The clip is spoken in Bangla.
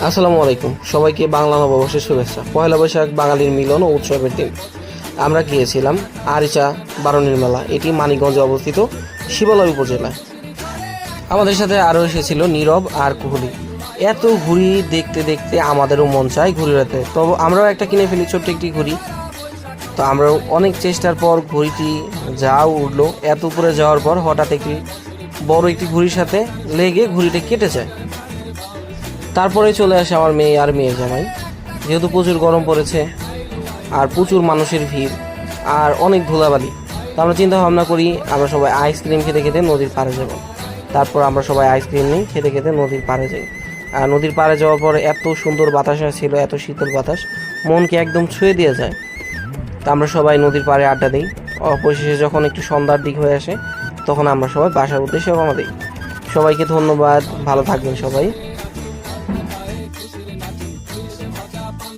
আসসালামু আলাইকুম, সবাইকে বাংলা নববর্ষের শুভেচ্ছা। পয়লা বৈশাখ বাঙালির মিলন ও উৎসবের দিন। আমরা গিয়েছিলাম আরিচা বারুণীর মেলা। এটি মানিকগঞ্জে অবস্থিত, শিবালয় উপজেলায়। আমাদের সাথে আরও এসেছিল নীরব আর কুহলি। এত ঘুড়ি দেখতে দেখতে আমাদেরও মন চায় ঘুড়ি উড়াতে, তবে আমরাও একটা কিনে ফেলি, ছোট্ট একটি ঘুড়ি। তো আমরাও অনেক চেষ্টার পর ঘুড়িটি যা উঠলো, এত উপরে যাওয়ার পর হঠাৎ একটি বড় একটি ঘুড়ির সাথে লেগে ঘুড়িটা কেটে যায়। তারপরে চলে আসে আমার মেয়ে আর মেয়ে জামাই। যেহেতু প্রচুর গরম পড়েছে আর প্রচুর মানুষের ভিড় আর অনেক ধুলাবালি, তো আমরা চিন্তা ভাবনা করি আমরা সবাই আইসক্রিম খেতে খেতে নদীর পাড়ে যাব। তারপর আমরা সবাই আইসক্রিম নিই, খেতে খেতে নদীর পাড়ে যাই। আর নদীর পাড়ে যাওয়ার পর এত সুন্দর বাতাস ছিল, এত শীতল বাতাস, মনকে একদম ছুঁয়ে দিয়ে যায়। তা আমরা সবাই নদীর পাড়ে আড্ডা দিই। অবশেষে যখন একটু সন্ধ্যার দিক হয়ে আসে, তখন আমরা সবাই বাসার উদ্দেশ্যে রওনা দিই। সবাইকে ধন্যবাদ, ভালো থাকবেন সবাই।